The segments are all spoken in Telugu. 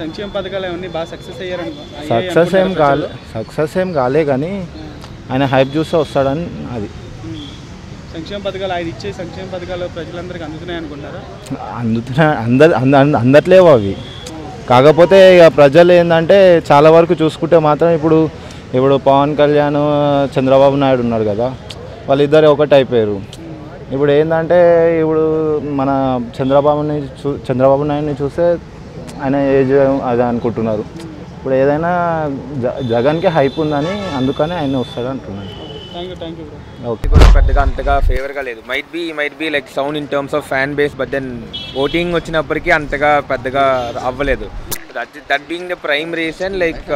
సంక్షేమ పథకాలు అవన్నీ బాగా సక్సెస్ అయ్యారని సక్సెస్ ఏం కాలే కానీ ఆయన హైప్ చూస్తే వస్తాడని అది. సంక్షేమ పథకాలు ఆయన ఇచ్చే సంక్షేమ పథకాలు ప్రజలందరికీ అందుతున్నాయి అనుకుంటారా? అందట్లేవు అవి. కాకపోతే ఇక ప్రజలు ఏంటంటే చాలా వరకు చూసుకుంటే మాత్రం ఇప్పుడు పవన్ కళ్యాణ్ చంద్రబాబు నాయుడు ఉన్నారు కదా, వాళ్ళిద్దరు ఒకటి అయిపోయారు. ఇప్పుడు ఏంటంటే ఇప్పుడు మన చంద్రబాబు నాయుడిని చూస్తే ఆయన ఏజ్ అది అనుకుంటున్నారు. ఇప్పుడు ఏదైనా జగన్కి హైప్ ఉందని అందుకని ఆయన వస్తాడు అంటున్నాను. ఓకే, కూడా పెద్దగా అంతగా ఫేవర్గా లేదు. Might be like sound in terms of fan base, but then voting వచ్చినప్పటికీ అంతగా పెద్దగా అవ్వలేదు. That being the prime reason like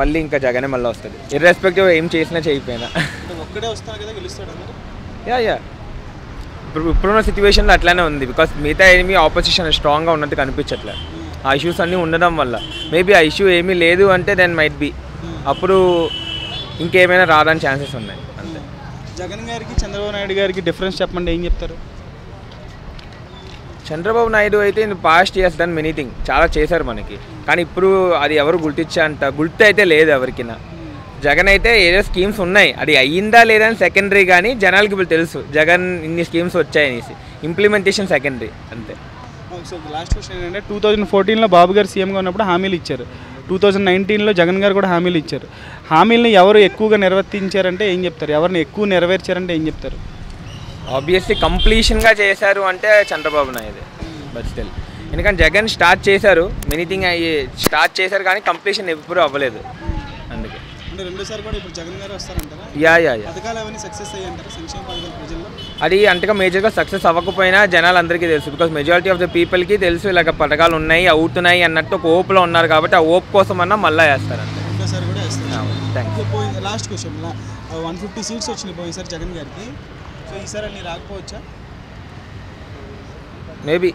మళ్ళీ ఇంకా జగనే మళ్ళీ వస్తుంది, ఇర్రెస్పెక్టివ్ ఏం చేసినా చేయకపోయినా. యా ఇప్పుడున్న సిచ్యువేషన్లో అట్లానే ఉంది. బికాస్ మిగతా ఏమీ ఆపోజిషన్ స్ట్రాంగ్గా ఉన్నట్టు కనిపించట్లేదు. ఆ ఇష్యూస్ అన్నీ ఉండడం వల్ల మేబీ ఆ ఇష్యూ ఏమీ లేదు అంటే దెన్ మైట్ బీ అప్పుడు ఇంకేమైనా రావడానికి ఛాన్సెస్ ఉన్నాయి అంతే. జగన్ గారికి చంద్రబాబు నాయుడు గారికి డిఫరెన్స్ చెప్పండి, ఏం చెప్తారు? చంద్రబాబు నాయుడు అయితే ఇన్ పాస్ట్ ఇయర్స్ డన్ మెనీథింగ్, చాలా చేశారు మనకి. కానీ ఇప్పుడు అది ఎవరు గుర్తు అయితే లేదు ఎవరికైనా. జగన్ అయితే ఏదో స్కీమ్స్ ఉన్నాయి, అది అయ్యిందా లేదా అని సెకండరీ, కానీ జనాలకి ఇప్పుడు తెలుసు జగన్ ఇన్ని స్కీమ్స్ వచ్చాయనేసి. ఇంప్లిమెంటేషన్ సెకండరీ అంతే. లాస్ట్ క్వశ్చన్ ఏంటంటే 2014లో బాబు గారు సీఎంగా ఉన్నప్పుడు హామీలు ఇచ్చారు, 2019లో జగన్ గారు కూడా హామీలు ఇచ్చారు. హామీలని ఎవరు ఎక్కువగా నిర్వర్తించారంటే ఏం చెప్తారు? ఎవరిని ఎక్కువ నెరవేర్చారంటే ఏం చెప్తారు? ఆబ్వియస్లీ కంప్లీషన్గా చేశారు అంటే చంద్రబాబు నాయుడు, బట్ స్టిల్ ఎందుకంటే జగన్ స్టార్ట్ చేశారు, మెనీథింగ్ స్టార్ట్ చేశారు కానీ కంప్లీషన్ ఎప్పుడు అవ్వలేదు. అందుకే అంటే రెండోసారి కూడా ఇప్పుడు జగన్ గారు వస్తారంటారా? యా పథకాలు అవన్నీ సక్సెస్ అయ్యారంటారా సంక్షేమ పథకాలు ప్రజల్లో? అది అంతగా మేజర్గా సక్సెస్ అవ్వకపోయినా జనాలందరికీ తెలుసు. బికాస్ మెజారిటీ ఆఫ్ ద పీపుల్కి తెలుసు ఇలాగ పథకాలు ఉన్నాయి, అవుతున్నాయి అన్నట్టు ఒక ఓపులో ఉన్నారు. కాబట్టి ఆ ఓపు కోసం అన్నా మళ్ళీ వేస్తారంట. రెండోసారి కూడా వేస్తారు. Thank you. Last question, 150 seats వచ్చినాయి పోయినసారి జగన్ గారికి, సో ఈసారి అన్ని రాకపోవచ్చా? మేబీ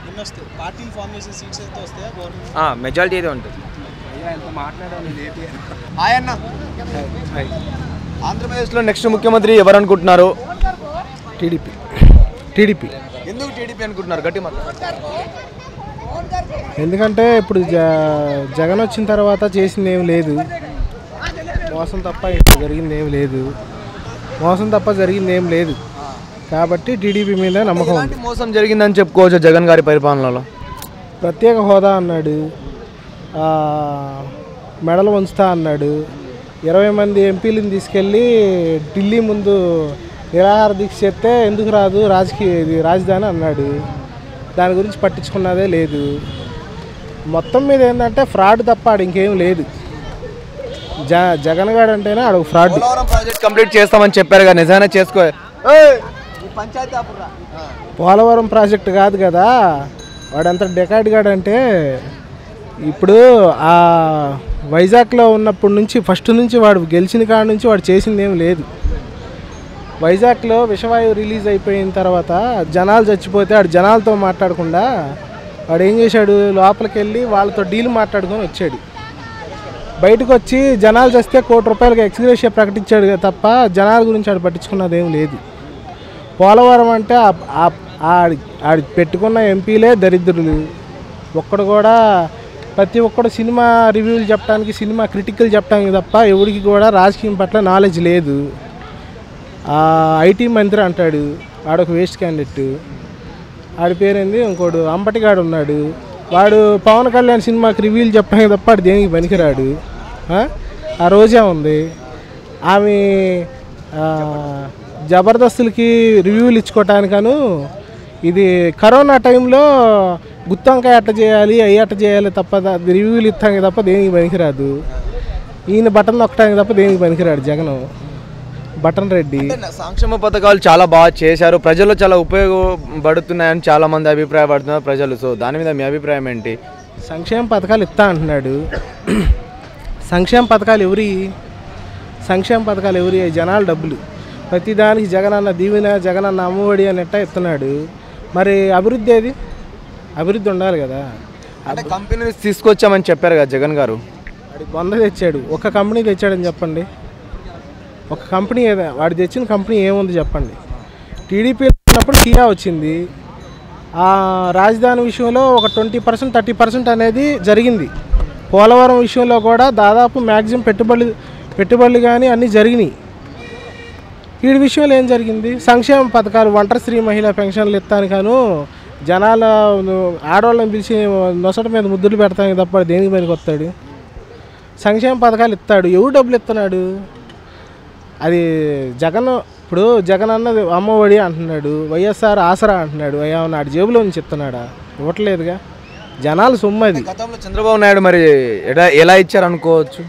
ఎన్ని వస్తాయి? పార్టీని ఫామ్ చేసే సీట్స్ అయితే వస్తాయా గవర్నమెంట్? మెజారిటీ అయితే ఉంటుంది. ఆంధ్రప్రదేశ్లో నెక్స్ట్ ముఖ్యమంత్రి ఎవరు అనుకుంటున్నారు? టీడీపీ. ఎందుకు టీడీపీ అనుకుంటున్నారు? గట్టి మాట. ఎందుకంటే ఇప్పుడు జగన్ వచ్చిన తర్వాత చేసింది ఏం లేదు, మోసం తప్ప జరిగింది ఏం లేదు. కాబట్టి టీడీపీ మీద నమ్మకం ఉంది. మోసం జరిగిందని చెప్పుకోవచ్చు జగన్ గారి పరిపాలనలో? ప్రత్యేక హోదా అన్నాడు, మెడలు వంచుతా అన్నాడు, 20 మంది ఎంపీలను తీసుకెళ్ళి ఢిల్లీ ముందు నిరాహార దీక్ష చేస్తే ఎందుకు రాదు రాజధాని అన్నాడు. దాని గురించి పట్టించుకున్నదే లేదు. మొత్తం మీద ఏంటంటే ఫ్రాడ్ తప్ప ఆడు ఇంకేం లేదు. జగన్ గారు అంటేనే ఆడు ఫ్రాడ్. ప్రాజెక్ట్ కంప్లీట్ చేస్తామని చెప్పారు కదా, నిజంగానే చేసుకో. పోలవరం ప్రాజెక్టు కాదు కదా, వాడంత డెకాడ్ గాడు అంటే ఇప్పుడు ఆ వైజాగ్లో ఉన్నప్పటి నుంచి ఫస్ట్ నుంచి వాడు గెలిచిన కాడ నుంచి వాడు చేసింది ఏం లేదు. వైజాగ్లో విషవాయువు రిలీజ్ అయిపోయిన తర్వాత జనాలు చచ్చిపోతే వాడు జనాలతో మాట్లాడకుండా వాడు ఏం చేశాడు, లోపలికి వెళ్ళి వాళ్ళతో డీల్ మాట్లాడుకొని వచ్చాడు. బయటకు వచ్చి జనాలు చేస్తే ₹1 కోటి ఎక్స్గ్రేషియా ప్రకటించాడు తప్ప జనాల గురించి ఆడు పట్టించుకున్నది ఏం లేదు. పోలవరం అంటే ఆడి పెట్టుకున్న ఎంపీలే దరిద్రులు. ఒక్కడు కూడా ప్రతి ఒక్కడు సినిమా రివ్యూలు చెప్పడానికి, సినిమా క్రిటికల్ చెప్పడానికి తప్ప ఎవరికి కూడా రాజకీయం పట్ల నాలెడ్జ్ లేదు. ఐటీ మంత్రి అంటాడు, ఆడొక వేస్ట్ క్యాండిడేట్. ఆడి పేరేంది, ఇంకోడు అంబటిగాడు ఉన్నాడు, వాడు పవన్ కళ్యాణ్ సినిమాకి రివ్యూలు చెప్పడానికి తప్ప ఆడు దేనికి పనికిరాడు. ఆ రోజే ఉంది ఆమె జబర్దస్తులకి రివ్యూలు ఇచ్చుకోవటానికను, ఇది కరోనా టైంలో గుత్తొంకాయ అట్ట చేయాలి అట్ట చేయాలి తప్ప రివ్యూలు ఇస్తానికి తప్ప దేనికి పనికిరాదు. ఈయన బటన్ నొక్కడానికి తప్ప దేనికి పనికిరాడు జగన్ బటన్ రెడ్డి. సంక్షేమ పథకాలు చాలా బాగా చేశారు, ప్రజలు చాలా ఉపయోగపడుతున్నాయని చాలామంది అభిప్రాయపడుతున్నారు ప్రజలు. సో దాని మీద మీ అభిప్రాయం ఏంటి? సంక్షేమ పథకాలు ఇస్తా అంటున్నాడు. సంక్షేమ పథకాలు ఎవరి జనాల డబ్బులు. ప్రతిదానికి జగనన్న దీవెన, జగనన్న అమ్మఒడి అని ఎట్టా ఇస్తున్నాడు. మరి అభివృద్ధి ఏది? అభివృద్ధి ఉండాలి కదా. అంటే కంపెనీస్ తీసుకొచ్చామని చెప్పారు కదా జగన్ గారు. వాడి బొంద తెచ్చాడు. ఒక కంపెనీ తెచ్చాడని చెప్పండి, ఒక కంపెనీ వాడు తెచ్చిన కంపెనీ ఏముంది చెప్పండి. టీడీపీ ఉన్నప్పుడు కియా వచ్చింది, రాజధాని విషయంలో ఒక 20% 30% అనేది జరిగింది. పోలవరం విషయంలో కూడా దాదాపు మ్యాక్సిమం పెట్టుబడులు కానీ అన్నీ జరిగినాయి. వీడి విషయంలో ఏం జరిగింది? సంక్షేమ పథకాలు, ఒంటరి స్త్రీ మహిళా పెన్షన్లు ఇస్తానికాను జనాల ఆడవాళ్ళని పిలిచి నొసట మీద ముద్దులు పెడతానికి తప్ప దేనికి పనికి వస్తాడు? సంక్షేమ పథకాలు ఇస్తాడు, ఎవరు డబ్బులు ఇస్తున్నాడు? అది ఇప్పుడు జగన్ అన్నది అమ్మఒడి అంటున్నాడు, వైఎస్ఆర్ ఆసరా అంటున్నాడు, నాడు జేబులో నుంచి ఇస్తున్నాడా? ఇవ్వట్లేదుగా. జనాలు సొమ్మది. గతంలో చంద్రబాబు నాయుడు మరి ఎలా ఇచ్చారు అనుకోవచ్చు?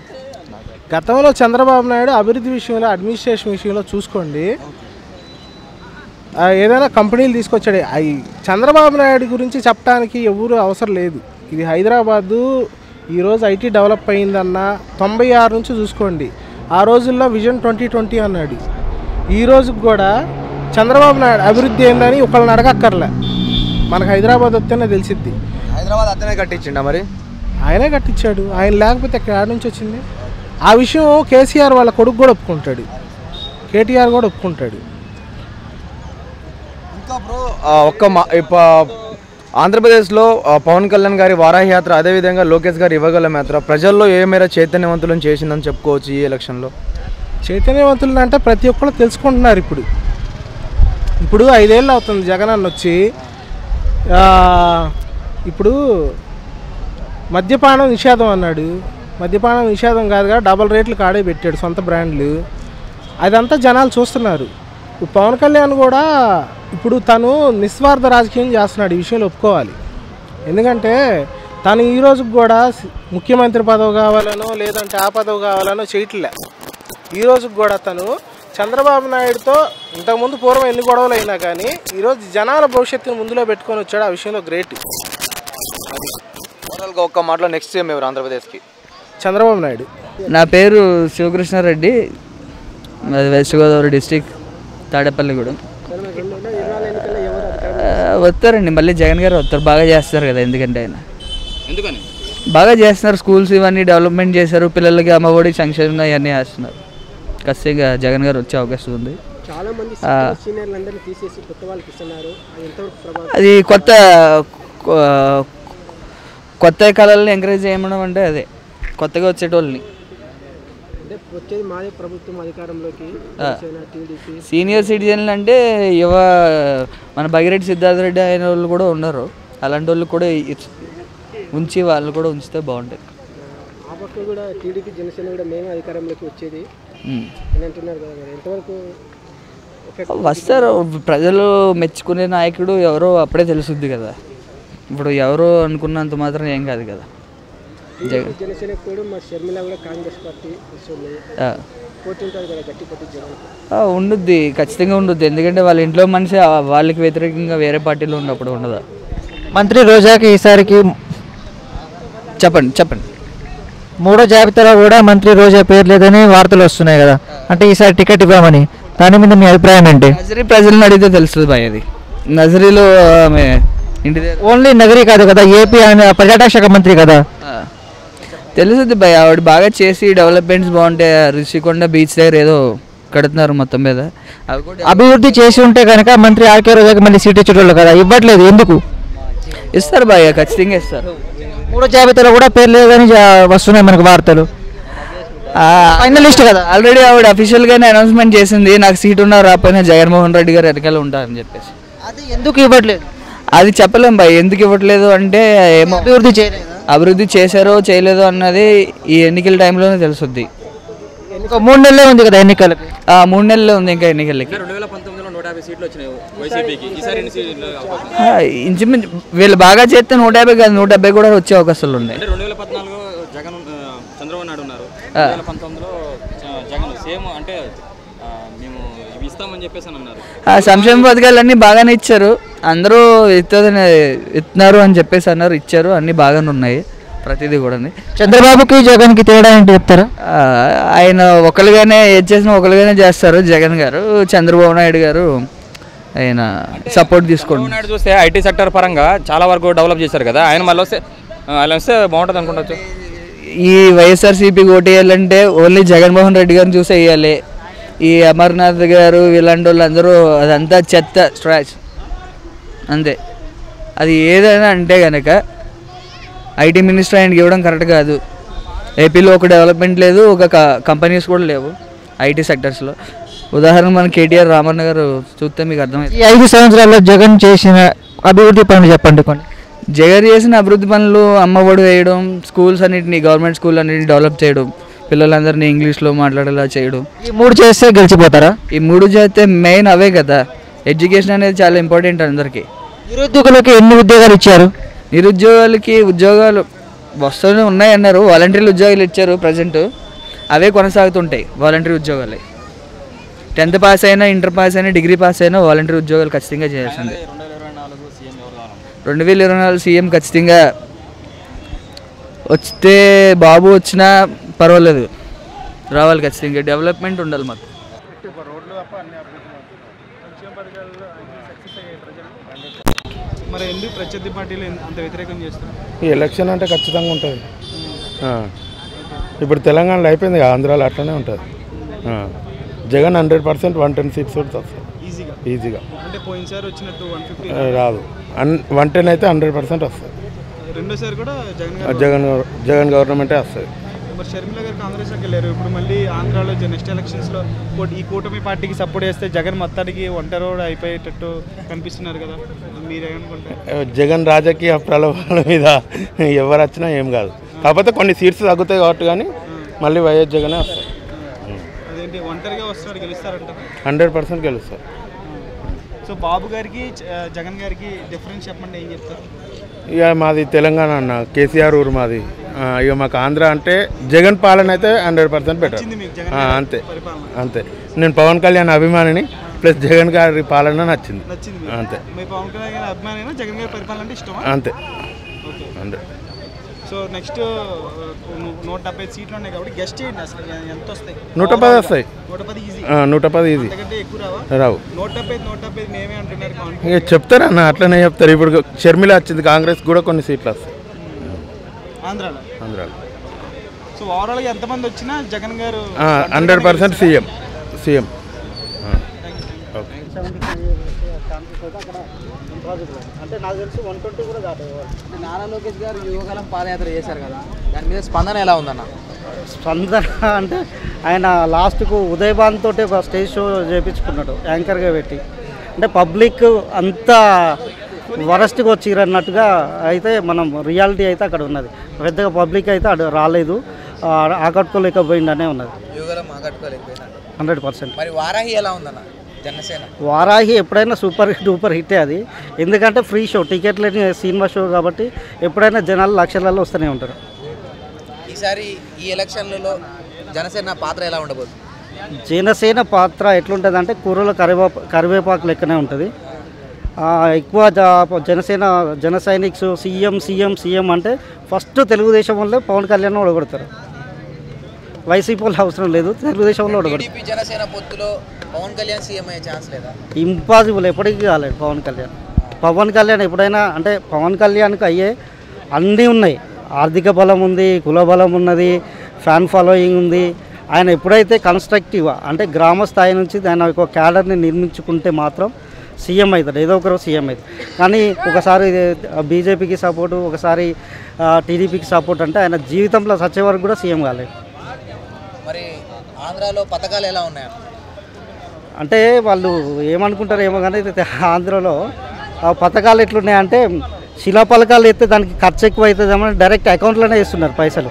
గతంలో చంద్రబాబు నాయుడు అభివృద్ధి విషయంలో, అడ్మినిస్ట్రేషన్ విషయంలో చూసుకోండి, ఏదైనా కంపెనీలు తీసుకొచ్చాడు. అవి చంద్రబాబు నాయుడు గురించి చెప్పడానికి ఎవరు అవసరం లేదు. ఇది హైదరాబాదు ఈరోజు ఐటీ డెవలప్ అయిందన్న 96 నుంచి చూసుకోండి. ఆ రోజుల్లో విజన్ 2020 అన్నాడు. ఈ రోజుకి కూడా చంద్రబాబు నాయుడు అభివృద్ధి ఏందని ఒకళ్ళని అడగక్కర్లే, మనకు హైదరాబాద్ వస్తేనే తెలిసిద్ది. హైదరాబాద్ అతనే కట్టించిండా? మరి ఆయనే కట్టించాడు. ఆయన లేకపోతే ఎక్కడ నుంచి వచ్చింది? ఆ విషయం కేసీఆర్ వాళ్ళ కొడుకు కూడా ఒప్పుకుంటాడు, కేటీఆర్ కూడా ఒప్పుకుంటాడు. ఇంకా బ్రో ఆంధ్రప్రదేశ్లో పవన్ కళ్యాణ్ గారి వారాహి యాత్ర, అదేవిధంగా లోకేష్ గారి యువగలం యాత్ర ప్రజల్లో ఏ మేర చైతన్యవంతులను చేసిందని చెప్పుకోవచ్చు ఈ ఎలక్షన్లో? చైతన్యవంతులు అంటే ప్రతి ఒక్కరు తెలుసుకుంటున్నారు. ఇప్పుడు 5 ఏళ్ళు అవుతుంది జగన్ అన్న వచ్చి. ఇప్పుడు మద్యపానం నిషేధం అన్నాడు. మద్యపానం నిషేధం కాదుగా, డబల్ రేట్లు కాడే పెట్టాడు సొంత బ్రాండ్లు. అదంతా జనాలు చూస్తున్నారు. పవన్ కళ్యాణ్ కూడా ఇప్పుడు తను నిస్వార్థ రాజకీయం చేస్తున్నాడు, ఈ విషయంలో ఒప్పుకోవాలి. ఎందుకంటే తను ఈ రోజుకి కూడా ముఖ్యమంత్రి పదవి కావాలనో లేదంటే ఆ పదవి కావాలనో చేయట్లే. ఈ రోజుకి కూడా తను చంద్రబాబు నాయుడుతో ఇంతకుముందు పూర్వం ఎన్ని గొడవలు అయినా కానీ ఈరోజు జనాల భవిష్యత్తును ముందులో పెట్టుకొని వచ్చాడు. ఆ విషయంలో గ్రేట్. ఓవరాల్గా ఒక్క మాటలో నెక్స్ట్ సీఎం ఎవరు ఆంధ్రప్రదేశ్కి? చంద్రబాబు నాయుడు. నా పేరు శివకృష్ణారెడ్డి, అది వెస్ట్ గోదావరి డిస్టిక్, తాడేపల్లిగూడెం. వస్తారండి, మళ్ళీ జగన్ గారు వస్తారు. బాగా చేస్తారు కదా, ఎందుకంటే ఆయన బాగా చేస్తున్నారు. స్కూల్స్ ఇవన్నీ డెవలప్మెంట్ చేశారు, పిల్లలకి అమ్మఒడి సంక్షేమం ఇవన్నీ చేస్తున్నారు. ఖచ్చితంగా జగన్ గారు వచ్చే అవకాశం ఉంది. అది కొత్త కళల్ని ఎంకరేజ్ చేయడం అంటే అదే కొత్తగా వచ్చేటోళ్ళని. సీనియర్ సిటిజన్లు అంటే మన భగిరెడ్డి సిద్ధార్థ రెడ్డి అయిన వాళ్ళు కూడా ఉన్నారు. అలాంటి వాళ్ళు కూడా ఉంచి వాళ్ళు కూడా ఉంచితే బాగుంటుంది. వస్తారు, ప్రజలు మెచ్చుకునే నాయకుడు ఎవరో అప్పుడే తెలుసుద్ది కదా. ఇప్పుడు ఎవరో అనుకున్నంత మాత్రం ఏం కాదు కదా. ఉండుద్ది, ఖచ్చితంగా ఉండుద్ది. ఎందుకంటే వాళ్ళ ఇంట్లో మనిషి వాళ్ళకి వ్యతిరేకంగా వేరే పార్టీలో ఉన్నప్పుడు ఉండదా. మంత్రి రోజాకి ఈసారికి చెప్పండి మూడో జాబితాలో కూడా మంత్రి రోజా పేరు లేదని వార్తలు వస్తున్నాయి కదా, అంటే ఈసారి టికెట్ ఇవ్వమని. దాని మీద మీ అభిప్రాయం ఏంటి? నజరీ ప్రజలను అడిగితే తెలుస్తుంది భయ. అది నజరీలో ఆమె ఇంటి ఓన్లీ నగరీ కాదు కదా, ఏపీ పర్యాటక శాఖ మంత్రి కదా, తెలుసుద్ది భయ. ఆవిడ బాగా చేసి డెవలప్మెంట్స్ బాగుంటాయి. రిషికొండ బీచ్ దగ్గర ఏదో కడుతున్నారు మొత్తం మీద, అవి కూడా అభివృద్ధి చేసి ఉంటే కనుక మంత్రి ఆర్కే రోజాకి మళ్ళీ సీట్ ఇచ్చేటోళ్ళు కదా, ఇవ్వట్లేదు ఎందుకు? ఇస్తారు భయ, ఖచ్చితంగా ఇస్తారు. మూడో జాబితాలో కూడా పేరు లేదని వస్తున్నాయి మనకు వార్తలు. ఫైనలిస్ట్ కదా, ఆల్రెడీ ఆవిడ అఫీషియల్గానే అనౌన్స్మెంట్ చేసింది, నాకు సీట్ ఉన్నా రాకపోయినా జగన్మోహన్ రెడ్డి గారు వెనకాల ఉంటారని చెప్పేసి. అది ఎందుకు ఇవ్వట్లేదు? అది చెప్పలేం భయ, ఎందుకు ఇవ్వట్లేదు అంటే ఏమో అభివృద్ధి చేశారో చేయలేదో అన్నది ఈ ఎన్నికల టైంలోనే తెలుస్తుంది. 3 నెలలే ఉంది కదా ఎన్నికలకి. 3 నెలలే ఉంది ఇంకా ఎన్నికలకి. ఇంచుమించు వీళ్ళు బాగా చేస్తే 150 కాదు 170 కూడా వచ్చే అవకాశాలు ఉన్నాయి. సంక్షేమ పథకాలన్నీ బాగానే ఇచ్చారు, అందరూ ఇస్తున్నారు అని చెప్పేసి అన్నారు, ఇచ్చారు, అన్నీ బాగానే ఉన్నాయి ప్రతిదీ కూడా. చంద్రబాబుకి జగన్కి తేడా ఏంటి చెప్తారా? ఆయన ఒకరిగానే ఏది చేసినా ఒకరిగానే చేస్తారు జగన్ గారు. చంద్రబాబు నాయుడు గారు ఆయన సపోర్ట్ తీసుకోండి. చూస్తే ఐటీ సెక్టర్ పరంగా చాలా వరకు డెవలప్ చేశారు కదా, ఆయన మళ్ళీ వస్తే బాగుంటుంది అనుకుంటా. ఈ వైఎస్ఆర్సీపీకి ఓటు వేయాలంటే ఓన్లీ జగన్మోహన్ రెడ్డి గారిని చూసే వేయాలి. ఈ అమర్నాథ్ గారు ఇలాంటి వాళ్ళు అందరూ అదంతా చెత్త స్ట్రాచ్ అంతే. అది ఏదైనా అంటే కనుక ఐటీ మినిస్టర్ ఆయనకి ఇవ్వడం కరెక్ట్ కాదు. ఏపీలో ఒక డెవలప్మెంట్ లేదు, ఒక కంపెనీస్ కూడా లేవు ఐటీ సెక్టర్స్లో. ఉదాహరణకు మన కేటీఆర్ రామన్న గారు చూస్తే మీకు అర్థమైంది. ఈ 5 సంవత్సరాల్లో జగన్ చేసిన అభివృద్ధి పనులు చెప్పండి కొన్ని. జగన్ చేసిన అభివృద్ధి పనులు అమ్మఒడి వేయడం, స్కూల్స్ అన్నింటినీ గవర్నమెంట్ స్కూల్ అన్నింటినీ డెవలప్ చేయడం, పిల్లలందరినీ ఇంగ్లీష్లో మాట్లాడేలా చేయడం. ఈ 3 చేస్తే గెలిచిపోతారా? ఈ 3 చేస్తే మెయిన్ అవే కదా. ఎడ్యుకేషన్ అనేది చాలా ఇంపార్టెంట్ అందరికీ. నిరుద్యోగులకు ఎన్ని ఉద్యోగాలు ఇచ్చారు? నిరుద్యోగాలకి ఉద్యోగాలు వస్తూనే ఉన్నాయన్నారు. వాలంటీర్లు ఉద్యోగాలు ఇచ్చారు ప్రజెంట్, అవే కొనసాగుతుంటాయి వాలంటీర్ ఉద్యోగాలు. 10th పాస్ అయినా, ఇంటర్ పాస్ అయినా, డిగ్రీ పాస్ అయినా వాలంటీర్ ఉద్యోగాలు ఖచ్చితంగా చేయాల్సిందే. 2024 సీఎం ఖచ్చితంగా వస్తే బాబు వచ్చినా పర్వాలేదు, రావాలి ఖచ్చితంగా. డెవలప్మెంట్ ఉండాలి మాకు. మరి ఎందుకు ప్రత్యర్థి పార్టీలు అంత వ్యతిరేకం చేస్తున్నారు? ఈ ఎలక్షన్ అంటే ఖచ్చితంగా ఉంటుంది. ఇప్పుడు తెలంగాణలో అయిపోయింది కదా, ఆంధ్రాలో అట్లనే ఉంటుంది. జగన్ 100% 110 సీట్స్ వస్తుంది ఈజీగా. అంటే పోయినసారి వచ్చినట్టు 150 రాదు, 110 అయితే 100% వస్తుంది. రెండోసారి కూడా జగన్ గవర్నమెంటే వస్తుంది. మరి షర్మిల గారు కాంగ్రెస్లోకి వెళ్ళారు. ఇప్పుడు మళ్ళీ ఆంధ్రాలో నెక్స్ట్ ఎలక్షన్స్లో ఈ కూటమి పార్టీకి సపోర్ట్ చేస్తే జగన్ మొత్తానికి ఒంటరోడు అయిపోయేటట్టు కనిపిస్తున్నారు కదా, మీరేమనుకుంటారు? జగన్ రాజకీయ ప్రలోభాల మీద ఎవరు వచ్చినా ఏం కాదు. కాకపోతే కొన్ని సీట్స్ తగ్గుతాయి కాబట్టి, కానీ మళ్ళీ వైఎస్ జగనే వస్తారు. అదేంటి ఒంటరిగా వస్తున్నాడు, గెలుస్తారంటారు? 100% గెలుస్తారు. సో బాబు గారికి జగన్ గారికి డిఫరెన్స్ చెప్పండి, ఏం చెప్తారు? ఇక మాది తెలంగాణ అన్న, కేసీఆర్ ఊరు మాది. ఇక మాకు ఆంధ్ర అంటే జగన్ పాలన అయితే 100% బెటర్. అంతే అంతే. నేను పవన్ కళ్యాణ్ అభిమానిని, ప్లస్ జగన్ గారి పాలన నచ్చింది అంతే. పవన్ కళ్యాణ్ అభిమాని, జగన్ గారి పరిపాలన అంటే ఇష్టం అంతే. అంతే. సో నెక్స్ట్ 170 సీట్లు ఉన్నాయి కాబట్టి గెస్ట్ చేయండి, అసలు ఎంత వస్తాయి? 110 వస్తాయి. 110 ఈజీ రావు. 170 మేమే అంటున్నారు. ఇక చెప్తారన్న, అట్లనే చెప్తారు. ఇప్పుడు షర్మిల వచ్చింది, కాంగ్రెస్ కూడా కొన్ని సీట్లు వస్తాయి ఆంధ్రాలో. సో ఓవరాల్గా ఎంతమంది వచ్చినా జగన్ గారు 100% సీఎం. అంటే నాకు తెలిసి 120 కూడా కాదు. నారా లోకేష్ గారు యువకాలం పాదయాత్ర చేశారు కదా, దాని మీద స్పందన ఎలా ఉందన్న? స్పందన అంటే ఆయన లాస్ట్కు ఉదయభాన్ తోటి ఒక స్టేజ్ షో చేయించుకున్నాడు యాంకర్గా పెట్టి. అంటే పబ్లిక్ అంతా వరస్ట్గా వచ్చిర్రు అన్నట్టుగా అయితే మనం రియాలిటీ అయితే అక్కడ ఉన్నది. పెద్దగా పబ్లిక్ అయితే అక్కడ రాలేదు, ఆకట్టుకోలేకపోయిందనే ఉన్నది 100%. మరి వారాహి ఎలా ఉందన్న? జనసేన వారాహి ఎప్పుడైనా సూపర్ డూపర్ హిట్టే అది. ఎందుకంటే ఫ్రీ షో, టికెట్ లేని సినిమా షో కాబట్టి ఎప్పుడైనా జనాలు లక్షలలో వస్తూనే ఉంటారు. ఈసారి ఈ ఎలక్షన్లలో జనసేన పాత్ర ఎలా ఉండబోతుంది? జనసేన పాత్ర ఎట్లుంటుంది అంటే కూరలో కరివేపాకు లెక్కనే ఉంటుంది. ఎక్కువ జన సైనిక్స్ సీఎం అంటే ఫస్ట్ తెలుగుదేశం వల్లే పవన్ కళ్యాణ్ ఓడగొడతారు. వైసీపీ వాళ్ళు అవసరం లేదు, తెలుగుదేశం వాళ్ళు ఓడగొడతారు. జనసేన పొత్తులో పవన్ కళ్యాణ్ సీఎం అయ్యే ఛాన్స్ లేదా? ఇంపాసిబుల్, ఎప్పటికీ కాలేదు పవన్ కళ్యాణ్ ఎప్పుడైనా. అంటే పవన్ కళ్యాణ్కి అయ్యే అన్నీ ఉన్నాయి. ఆర్థిక బలం ఉంది, కుల బలం ఉన్నది, ఫ్యాన్ ఫాలోయింగ్ ఉంది. ఆయన ఎప్పుడైతే కన్స్ట్రక్టివ్ అంటే గ్రామ స్థాయి నుంచి ఆయన ఒక క్యాడర్ని నిర్మించుకుంటే మాత్రం సీఎం అవుతాడు, ఏదో ఒకరు సీఎం అవుతాడు. కానీ ఒకసారి బీజేపీకి సపోర్టు, ఒకసారి టీడీపీకి సపోర్ట్ అంటే ఆయన జీవితంలో సచ్చే వరకు కూడా సీఎం కాలేదు. మరి ఆంధ్రాలో పథకాలు ఎలా ఉన్నాయి అంటే వాళ్ళు ఏమనుకుంటారు ఏమో కానీ ఆంధ్రలో పథకాలు ఎట్లున్నాయంటే శిలాపలకాలు ఎత్తే దానికి ఖర్చు ఎక్కువ అవుతుందేమో డైరెక్ట్ అకౌంట్లోనే వేస్తున్నారు పైసలు.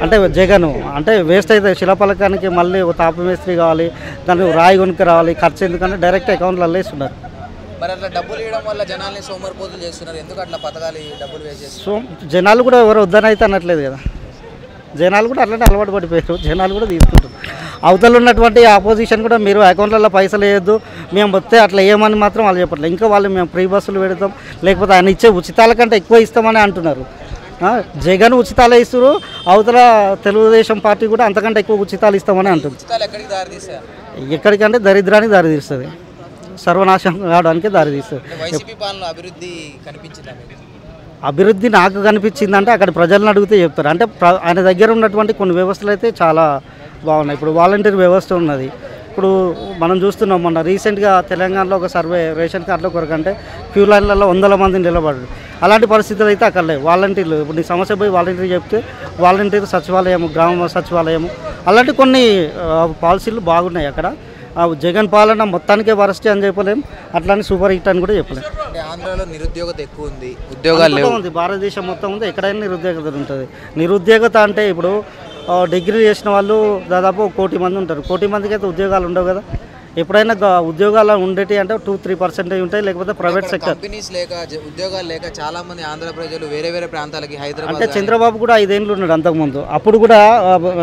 అంటే జగన్ అంటే వేస్ట్ అవుతుంది, శిలాపలకానికి మళ్ళీ ఒక తాప మేస్త్రి కావాలి, దానికి రాయి కొనుక్కు రావాలి, ఖర్చు ఎందుకంటే డైరెక్ట్ అకౌంట్లలో వేస్తున్నారు. మరి అట్లా డబ్బులు ఇవ్వడం వల్ల జనాల్ని సోమరిపోతులు చేస్తున్నారు, ఎందుకు అట్లా పథకాలు డబ్బులు వేస్ట్ చేస్తున్నారు? జనాలు కూడా ఎవరు వద్దని అయితే అనట్లేదు కదా, జనాలు కూడా అట్లనే అలవాటు పడిపోయారు, జనాలు కూడా తీసుకుంటారు. అవతల ఉన్నటువంటి ఆపోజిషన్ కూడా మీరు అకౌంట్లలో పైసలు వేయొద్దు, మేము వస్తే అట్లా ఏమని మాత్రం వాళ్ళు చెప్పట్లేదు. ఇంకా వాళ్ళు మేము ఫ్రీ బస్సులు పెడతాం, లేకపోతే ఆయన ఇచ్చే ఉచితాల కంటే ఎక్కువ ఇస్తామని అంటున్నారు. జగన్ ఉచితాలు ఇస్తారు, అవతల తెలుగుదేశం పార్టీ కూడా అంతకంటే ఎక్కువ ఉచితాలు ఇస్తామని అంటుంది. ఎక్కడికంటే దరిద్రానికి దారి తీస్తుంది, సర్వనాశనం కావడానికి దారి తీస్తుంది. అభివృద్ధి నాకు కనిపించిందంటే అక్కడ ప్రజలను అడిగితే చెప్తారు. అంటే ఆయన దగ్గర ఉన్నటువంటి కొన్ని వ్యవస్థలు అయితే చాలా బాగున్నాయి. ఇప్పుడు వాలంటీర్ వ్యవస్థ ఉన్నది, ఇప్పుడు మనం చూస్తున్నాం మొన్న రీసెంట్గా తెలంగాణలో ఒక సర్వే రేషన్ కార్డుల కొరకు అంటే క్యూ లైన్లలో 100 మంది నిలబడ్డారు. అలాంటి పరిస్థితులు అయితే అక్కడ లేవు. వాలంటీర్లు ఇప్పుడు నీ సమస్య పోయి వాలంటీర్ చెప్తే వాలంటీర్ సచివాలయం, గ్రామ సచివాలయం అలాంటి కొన్ని పాలసీలు బాగున్నాయి అక్కడ. జగన్ పాలన మొత్తానికే వరస్ట్ అని చెప్పలేం, అట్లానే సూపర్ హిట్ అని కూడా చెప్పలేం. ఆంధ్రాలో నిరుద్యోగత ఎక్కువ ఉంది, ఉద్యోగాలు లేవు. ఉంది భారతదేశం మొత్తం ఉంది, ఎక్కడైనా నిరుద్యోగత ఉంటుంది. నిరుద్యోగత అంటే ఇప్పుడు డిగ్రీ చేసిన వాళ్ళు దాదాపు 1 కోటి మంది ఉంటారు. 1 కోటి మందికి అయితే ఉద్యోగాలు ఉండవు కదా. ఎప్పుడైనా ఉద్యోగాలు ఉండేటి అంటే 2-3% ఉంటాయి, లేకపోతే ప్రైవేట్ సెక్టర్. కంపెనీస్ లేక ఉద్యోగాలు లేక చాలా మంది ఆంధ్ర ప్రజలు వేరే వేరే ప్రాంతాలకి హైదరాబాద్ అంటే చంద్రబాబు కూడా 5 ఏళ్ళు ఉన్నాడు అంతకుముందు. అప్పుడు కూడా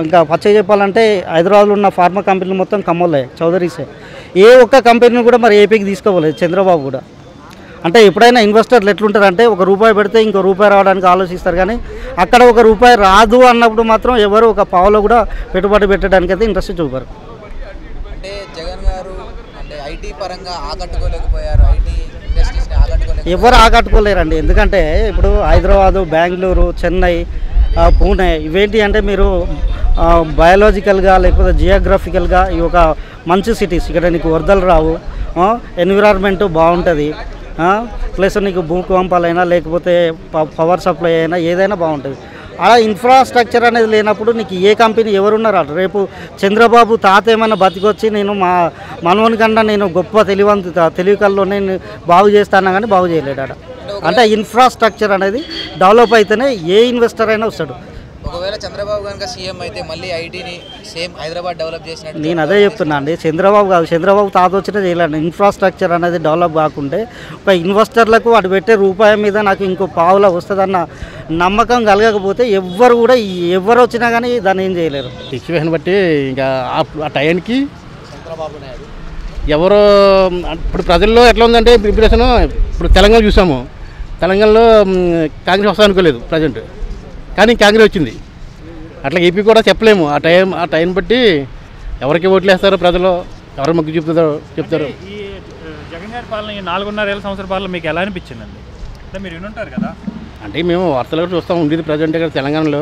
ఇంకా పచ్చగా చెప్పాలంటే హైదరాబాద్లో ఉన్న ఫార్మా కంపెనీలు మొత్తం కమ్మలే, చౌదరీసే. ఏ ఒక్క కంపెనీని కూడా మరి ఏపీకి తీసుకోలేదు చంద్రబాబు కూడా. అంటే ఎప్పుడైనా ఇన్వెస్టర్లు ఎట్లుంటారంటే ₹1 పెడితే ఇంకో రూపాయి రావడానికి ఆలోచిస్తారు, కానీ అక్కడ ₹1 రాదు అన్నప్పుడు మాత్రం ఎవరు ఒక పావులో కూడా పెట్టుబడి పెట్టడానికి అయితే ఇంట్రెస్ట్ చూపారు. అంటే జగన్ గారు అంటే ఐటీ పరంగా ఆకట్టుకోలేకపోయారు, ఐటీ ఇండస్ట్రీస్ని ఆకట్టుకోలేకపోయారు. ఎవరు ఆకట్టుకోలేరండి. ఎందుకంటే ఇప్పుడు హైదరాబాదు, బెంగళూరు, చెన్నై, పూణే ఇవేంటి అంటే మీరు బయాలజికల్గా లేకపోతే జియోగ్రఫికల్గా ఇవి ఒక మంచి సిటీస్. ఇక్కడ నీకు వరదలు రావు, ఎన్విరాన్మెంట్ బాగుంటుంది, ప్లస్ నీకు భూకంపాలైనా లేకపోతే పవర్ సప్లై అయినా ఏదైనా బాగుంటుంది. అలా ఇన్ఫ్రాస్ట్రక్చర్ అనేది లేనప్పుడు నీకు ఏ కంపెనీ ఎవరున్నారు? రేపు చంద్రబాబు తాత ఏమైనా బతికొచ్చి నేను మా మనవని కన్నా నేను గొప్ప తెలివికల్లో నేను బాగు చేస్తాను కానీ బాగు చేయలేడు ఆడ. అంటే ఇన్ఫ్రాస్ట్రక్చర్ అనేది డెవలప్ అయితేనే ఏ ఇన్వెస్టర్ అయినా వస్తాడు. ఒకవేళ చంద్రబాబు కనుక సీఎం అయితే మళ్ళీ ఐటీని సేమ్ హైదరాబాద్ డెవలప్ చేసినట్టు నేను అదే చెప్తున్నా అండి. చంద్రబాబు కాదు, చంద్రబాబు తాత వచ్చినా చేయలేండి. ఇన్ఫ్రాస్ట్రక్చర్ అనేది డెవలప్ కాకుంటే ఒక ఇన్వెస్టర్లకు అటు పెట్టే రూపాయి మీద నాకు ఇంకో పావులా వస్తుందన్న నమ్మకం కలగకపోతే ఎవరు వచ్చినా కానీ దాన్ని ఏం చేయలేరు. సిచ్యువేషన్ బట్టి ఇంకా ఆ టైంకి ఎవరు ఇప్పుడు ప్రజల్లో ఎట్లా ఉందంటే ప్రిపరేషన్. ఇప్పుడు తెలంగాణ చూసాము, తెలంగాణలో కాంగ్రెస్ వస్తా అనుకోలేదు ప్రజెంట్, కానీ కాంగ్రెస్ వచ్చింది. అట్లా ఏపీ కూడా చెప్పలేము. ఆ టైం బట్టి ఎవరికి ఓట్లు వేస్తారో ప్రజలు, ఎవరు మొగ్గు చెప్తారు. ఈ జగన్ గారి పాలన ఈ 4.5 సంవత్సరాల పాలన మీకు ఎలా అనిపించిందండి? అంటే మీరు వినుంటారు కదా. అంటే మేము వార్తలు కూడా చూస్తాం ఉండేది ప్రజెంట్ ఇక్కడ తెలంగాణలో.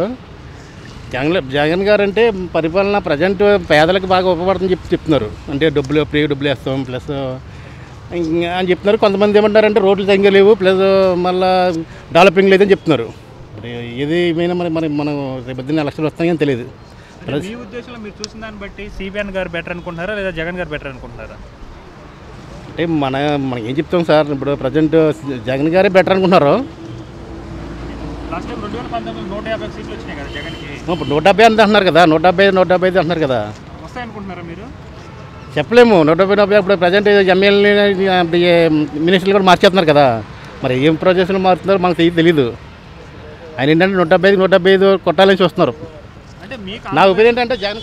జగన్ గారు అంటే పరిపాలన ప్రజెంట్ పేదలకు బాగా ఉపయోగపడుతుందని చెప్తున్నారు. అంటే ఫ్రీ డబ్బులు వేస్తాం ప్లస్ అని చెప్తున్నారు. కొంతమంది ఏమంటారంటే రోడ్లు సరిగ్గా లేవు, ప్లస్ మళ్ళీ డెవలపింగ్ లేదని చెప్తున్నారు. ఏది ఏమైనా మరి మనం రేపు 18 ఎలక్షన్లు వస్తాయని తెలియదు. మీ ఉద్దేశంలో మీరు చూసిన దాన్ని బట్టి సిబిఎన్ గారు బెటర్ అనుకుంటున్నారా లేదా జగన్ గారు బెటర్ అనుకుంటున్నారా? అంటే మనం ఏం చెప్తాం సార్, ఇప్పుడు ప్రజెంట్ జగన్ గారే బెటర్ అనుకుంటున్నారు. లాస్ట్ టైం 2019లో 150 సీట్లు వచ్చినాయి కదా జగన్కి. ఇప్పుడు 170 అంత అంటున్నారు కదా, 175 అంటున్నారు కదా. వస్తాయనుకుంటున్నారా మీరు? చెప్పలేము. 170 ఇప్పుడు ప్రజెంట్ ఎమ్మెల్యే మినిస్టర్లు కూడా మార్చేస్తున్నారు కదా. మరి ఏం ప్రాజెక్టులు మారుతున్నారో మనకు తెలీదు. ఆయన ఏంటంటే 175 కొట్టాలని చూస్తున్నారు. అంటే నా ఒపీనియన్ ఏంటంటే జగన్